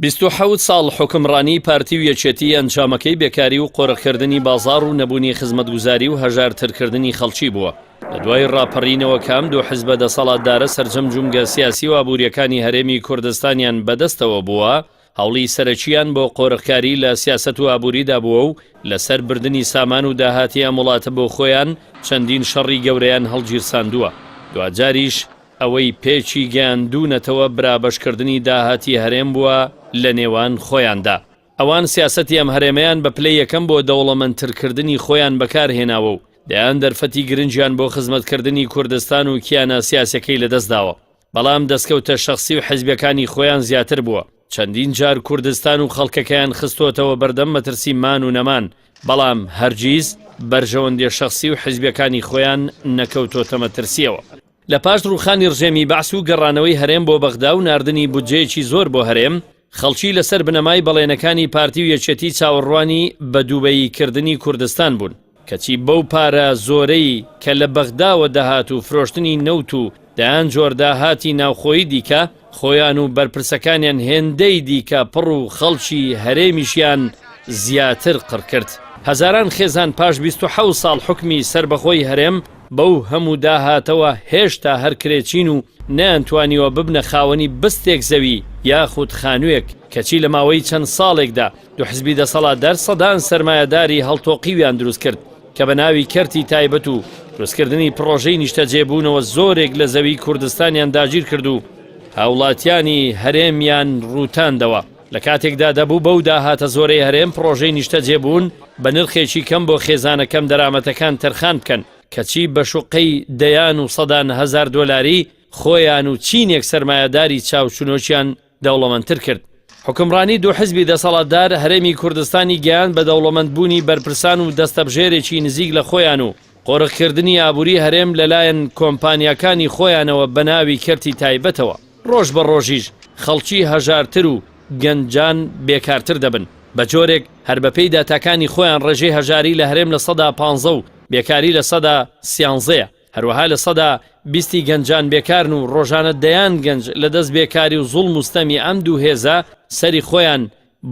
27 ساڵ حکمڕانی پارتی و یەکێتی ئەنجامەکەی بێکاری و قۆڕەکردنی بازار و نەبوونی خزمەتگوزاری و هەژارترکردنی خەڵکی بووە. لە دوای ڕاپەڕینەوەکەم دوو حیزبە دەسەڵاتدارە سەرجەم جومگە سیاسی و ئابوووریەکانی هەرێمی کوردستانیان بەدەستەوە بووە، هەوڵی سەرەکیان بۆ قۆڕەکاری لە سیاسەت و ئابووریدا بووە و لەسەر بردننی سامان و داهاتی ئەم وڵاتە بۆ خۆیان چەندین شەڕی گەورەیان هەڵگیرساندووە. دوجاریش ئەوەی پێچی گەیاندوونەتەوە برابەشکردنی داهاتی هەرێم بووە لە نێوان خۆیاندا. ئەوان سیاسەتی ئەم هەرێمەیان بە پلەی یەکەم بۆ دەوڵەمەندترکردنی خۆیان بەکارهێناوە و دەیان دەرفەتی گرنگیان بۆ خزمەتکردنی کوردستان و کیانە سیاسەکەی لەدەستداوە. بەڵام دەستکەوتە شەخسی و حیزبەکانی خۆیان زیاتر بووە. چەندین جار کوردستان و خەڵکەکەیان خستۆتەوە بەردەم مەترسی مان و نەمان، بەڵام هەرگیز بەرژەوەندی شەخسی و حیزبەکانی خۆیان نەکەوتۆتە مەترسیەوە. لە پاش ڕوخانی ڕژێمی بەعس و گەڕانەوەی هەرێم بۆ بەغدا و ناردنی بودجەیەکی زۆر بۆ هەرێم، خەڵکی لەسەر بنەمای بەڵێنەکانی پارتی و یەکێتی چاوەڕوانی بە دووبەییکردنی کوردستان بوون، کەچی بەو پارە زۆرەی کە لە بەغداوە دەهات و فرۆشتنی نەوت و دایان جۆرداهاتی ناوخۆیی دیکە، خۆیان و بەرپرسەکانیان هێندەی دیکە پڕ و خەڵکی هەرێمیشیان زیاتر قڕ کرد. هەزاران خێزان پاش 27 ساڵ حکمی سربەخۆی هەرێم بەو هەموو داهاتەوە هێشتا هەرکرێچین و نەیانتوانیوە ببنە خاوەنی بستێک زەوی یاخود خانوویەک، کەچی لە ماوەی چەند ساڵێکدا دوو حیزبی دەسەڵاتدار سەدان سەرمایەداری هەڵتۆقیویان دروست کرد کە بە ناوی کەرتی تایبەت و دروستکردنی پرۆژەی نیشتەجێبوونەوە زۆرێک لە زەوی کوردستانیان داگیر کرد و هاوڵاتیانی هەرێمیان ڕوتاندەوە. لە کاتێکدا دەبوو بەو داهاتە زۆرەی هەرێم پرۆژەی نیشتەجێبوون بە نرخێکی کەم بۆ خێزانەکەم دەرامەتەکان تەرخان بکەن، کەچی بە شوقەی دەیان و سەدان هەزار دۆلاری خۆیان و چینێک سەرمایەداری چاوچونۆچیان دەوڵەمەندتر کرد. حکمڕانی دوو حیزبی دەسەڵاتدار هەرێمی کوردستانی گەیان بە دەوڵەمەندبوونی بەرپرسان و دەستەبژێرێکی نزیک لە خۆیان و قۆڕەکردنی ئابووری هەرێم لەلایەن کۆمپانیاکانی خۆیانەوە بە ناوی کەرتی تایبەتەوە. ڕۆژ بە ڕۆژیش خەڵکی هەژارتر و گەنجان بێکارتر دەبن. بە جۆرێک هەر بەپێی داتاکانی خۆیان ڕێژەی هەژاری لە هەرێم لە 15 و بێکاری لە 13 هەروەها لە 120 گەنجان بێکارن و ڕۆژانە دەیان گەنج لە دەست بێکاری و زوڵم مستەمی ئەم دوو هێزە سەری خۆیان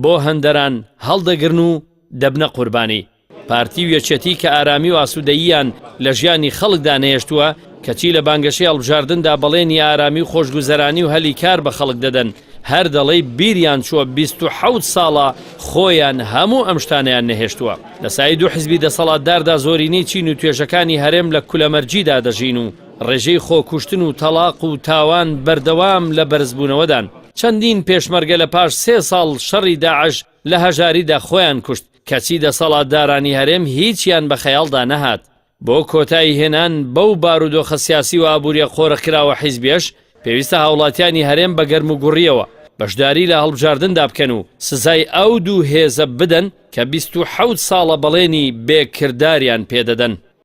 بۆ هەندەران هەڵدەگرن و دەبنە قوربانی. پارتی و یەکێتی کە ئارامی و ئاسوودەییان لە ژیانی خەڵکدا نەهێشتووە، کەچی لە بانگەشەی هەڵبژاردندا بەڵێنی ئارامی و خۆشگوزەرانی و هەلی کار بە خەڵک دەدەن، هەر دەڵێی بیریان چووە 27 ساڵە خۆیان هەموو ئەم شتانیان نەهێشتووە. لە سای دوو حیزبی دەسەڵاتداردا زۆرینەی چین و توێژەکانی هەرێم لە کولەمەرجیدا دەژین و ڕێژەی خۆکوشتن و تەلاق و تاوان بەردەوام لە بەرزبوونەوەدان. چەندین پێشمەرگە لە پاش 3 ساڵ شەڕی داعش لە هەژاریدا خۆیان کوشت، کەچی دەسەڵاتدارانی هەرێم هیچیان بە خەیاڵدا نەهات. بۆ کۆتایی هێنان بەو بارودۆخە سیاسی و ئابووریە قۆڕەکراوە حیزبیەش پێویستە هاوڵاتیانی هەرێم بە گەرم و گوڕیەوە بەشداری لە هەڵبژاردندا بکەن و سزای ئەو دوو هێزە بدەن کە 27 ساڵە بەڵێنی بێکرداریان پێدەدەن.